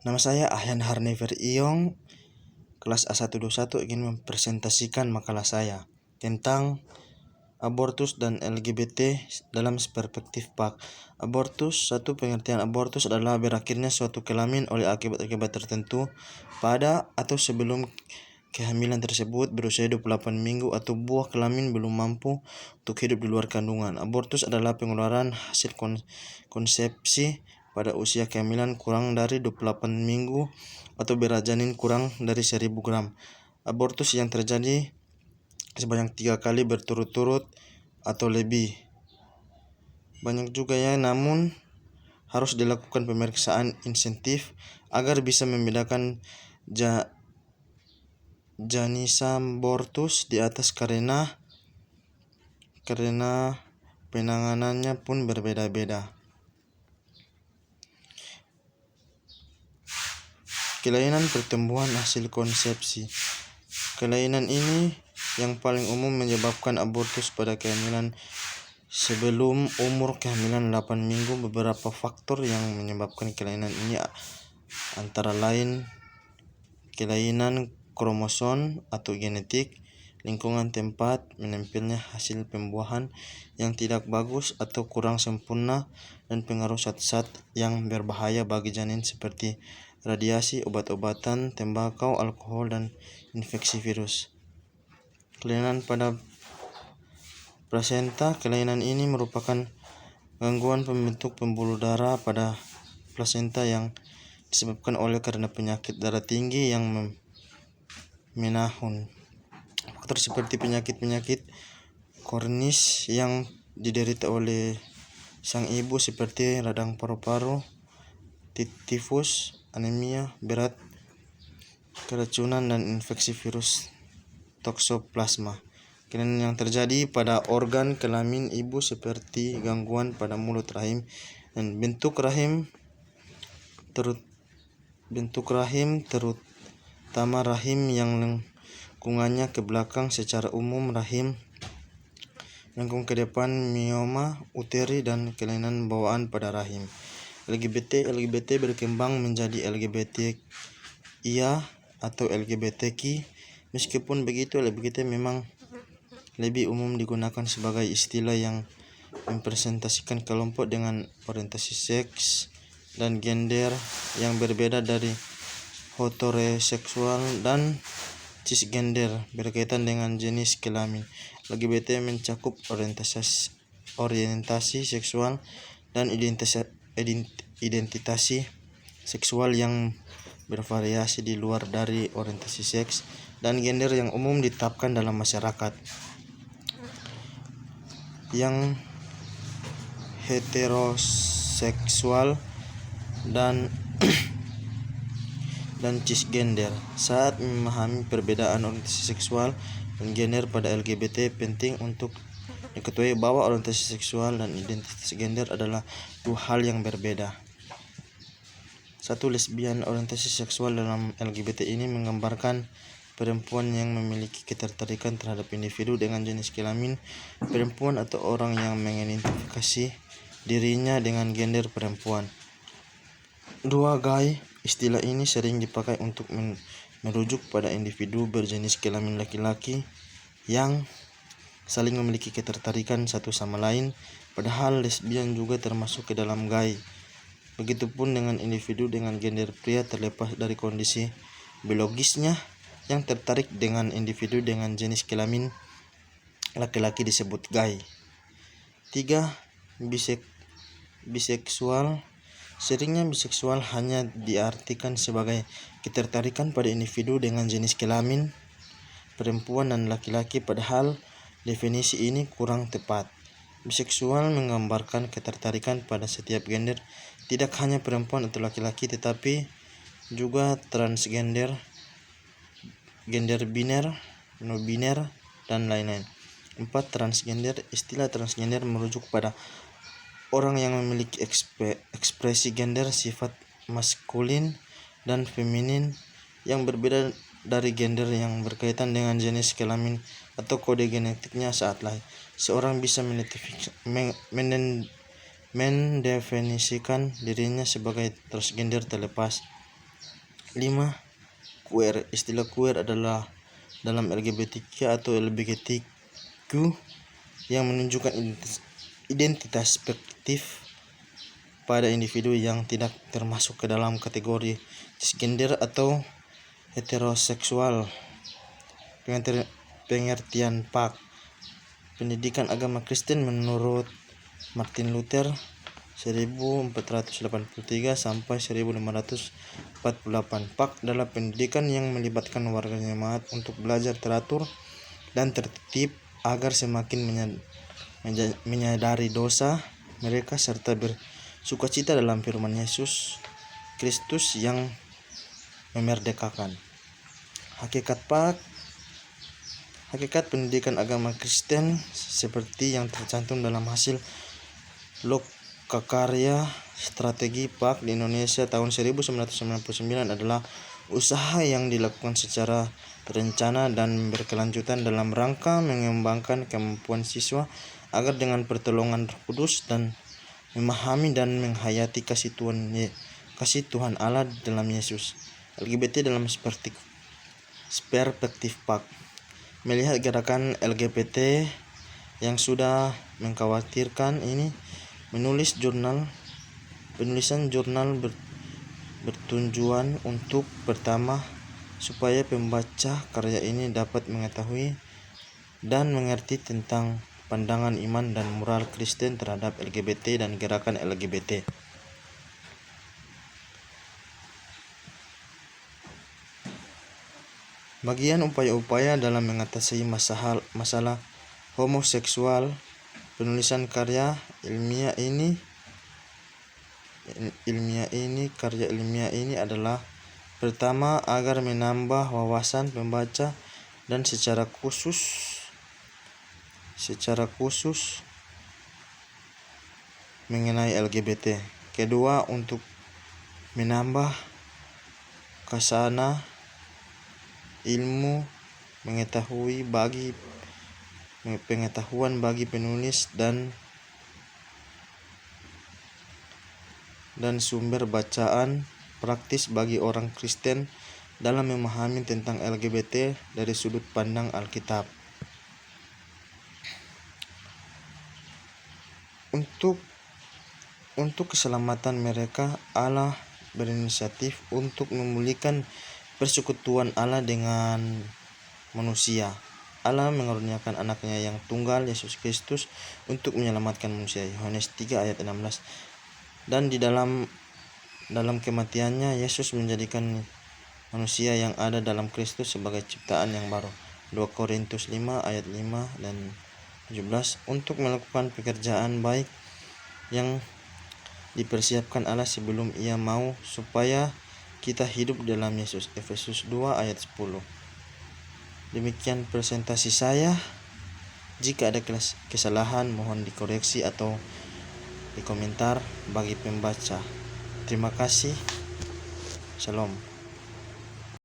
Nama saya Ahyan Harnever Iyong, kelas A121, ingin mempresentasikan makalah saya tentang abortus dan LGBT dalam perspektif PAK. Abortus, satu pengertian abortus adalah berakhirnya suatu kelamin oleh akibat-akibat tertentu pada atau sebelum kehamilan tersebut berusia 28 minggu atau buah kelamin belum mampu untuk hidup di luar kandungan. Abortus adalah pengeluaran hasil konsepsi pada usia kehamilan kurang dari 28 minggu atau berat janin kurang dari 1000 gram. Abortus yang terjadi sebanyak 3 kali berturut-turut atau lebih. Banyak juga ya, namun harus dilakukan pemeriksaan insentif agar bisa membedakan jenis abortus di atas karena penanganannya pun berbeda-beda. Kelainan pertumbuhan hasil konsepsi. Kelainan ini yang paling umum menyebabkan abortus pada kehamilan sebelum umur kehamilan 8 minggu. Beberapa faktor yang menyebabkan kelainan ini antara lain kelainan kromosom atau genetik, lingkungan tempat menempelnya hasil pembuahan yang tidak bagus atau kurang sempurna, dan pengaruh zat-zat yang berbahaya bagi janin seperti radiasi, obat-obatan, tembakau, alkohol, dan infeksi virus. Kelainan pada plasenta. Kelainan ini merupakan gangguan pembentuk pembuluh darah pada plasenta yang disebabkan karena penyakit darah tinggi yang menahun. Faktor seperti penyakit-penyakit kronis yang diderita oleh sang ibu seperti radang paru-paru, tifus, anemia berat, keracunan, dan infeksi virus toksoplasma. Kelainan yang terjadi pada organ kelamin ibu seperti gangguan pada mulut rahim dan bentuk rahim, terutama rahim yang lengkungannya ke belakang. Secara umum rahim lengkung ke depan, mioma uteri, dan kelainan bawaan pada rahim. LGBT berkembang menjadi LGBTIA atau LGBTQ. Meskipun begitu, LGBT memang lebih umum digunakan sebagai istilah yang mempresentasikan kelompok dengan orientasi seks dan gender yang berbeda dari heteroseksual dan cisgender berkaitan dengan jenis kelamin. LGBT mencakup orientasi seksual dan identitasi seksual yang bervariasi di luar dari orientasi seks dan gender yang umum ditetapkan dalam masyarakat. Yang heteroseksual dan cisgender. Saat memahami perbedaan orientasi seksual dan gender pada LGBT, penting untuk diketahui bahwa orientasi seksual dan identitas gender adalah dua hal yang berbeda. Satu, lesbian. Orientasi seksual dalam LGBT ini menggambarkan perempuan yang memiliki ketertarikan terhadap individu dengan jenis kelamin perempuan atau orang yang mengidentifikasi dirinya dengan gender perempuan. Dua, gay. Istilah ini sering dipakai untuk merujuk pada individu berjenis kelamin laki-laki yang saling memiliki ketertarikan satu sama lain, padahal lesbian juga termasuk ke dalam gay. Begitupun dengan individu dengan gender pria terlepas dari kondisi biologisnya yang tertarik dengan individu dengan jenis kelamin laki-laki disebut gay. 3. Biseksual. Seringnya biseksual hanya diartikan sebagai ketertarikan pada individu dengan jenis kelamin perempuan dan laki-laki, padahal definisi ini kurang tepat. Biseksual menggambarkan ketertarikan pada setiap gender, tidak hanya perempuan atau laki-laki, tetapi juga transgender, gender biner, no-biner, dan lain-lain. 4. Transgender. Istilah transgender merujuk pada orang yang memiliki ekspresi gender sifat maskulin dan feminin yang berbeda dari gender yang berkaitan dengan jenis kelamin atau kode genetiknya saat lahir. Seorang bisa mendefinisikan dirinya sebagai transgender terlepas 5. Queer. Istilah queer adalah dalam LGBTQ atau LGBTQ yang menunjukkan identitas perspektif pada individu yang tidak termasuk ke dalam kategori cisgender atau heteroseksual. Pengertian PAK. Pendidikan agama Kristen menurut Martin Luther 1483 sampai 1548. PAK adalah pendidikan yang melibatkan warga jemaat untuk belajar teratur dan tertib agar semakin menyadari dosa mereka serta bersukacita dalam firman Yesus Kristus yang memerdekakan. Hakikat PAK. Hakikat pendidikan agama Kristen seperti yang tercantum dalam hasil Lokakarya Strategi PAK di Indonesia tahun 1999 adalah usaha yang dilakukan secara terencana dan berkelanjutan dalam rangka mengembangkan kemampuan siswa agar dengan pertolongan Roh Kudus dan memahami dan menghayati kasih Tuhan Allah dalam Yesus. LGBT dalam perspektif PAK. Melihat gerakan LGBT yang sudah mengkhawatirkan ini, penulisan jurnal bertujuan untuk pertama, supaya pembaca karya ini dapat mengetahui dan mengerti tentang pandangan iman dan moral Kristen terhadap LGBT dan gerakan LGBT. Bagian upaya-upaya dalam mengatasi masalah homoseksual. Penulisan karya ilmiah ini adalah pertama agar menambah wawasan pembaca dan secara khusus mengenai LGBT. Kedua, untuk menambah khazanah ilmu pengetahuan bagi penulis dan sumber bacaan praktis bagi orang Kristen dalam memahami tentang LGBT dari sudut pandang Alkitab. Untuk keselamatan mereka, Allah berinisiatif untuk memulihkan persekutuan Allah dengan manusia. Allah mengaruniakan anaknya yang tunggal, Yesus Kristus, untuk menyelamatkan manusia. Yohanes 3 ayat 16. Dan di dalam kematiannya, Yesus menjadikan manusia yang ada dalam Kristus sebagai ciptaan yang baru. 2 Korintus 5 ayat 5 dan 17. Untuk melakukan pekerjaan baik yang dipersiapkan Allah sebelum Ia mau supaya kita hidup dalam Yesus. Efesus 2 ayat 10. Demikian presentasi saya. Jika ada kesalahan mohon dikoreksi atau dikomentar bagi pembaca. Terima kasih. Shalom.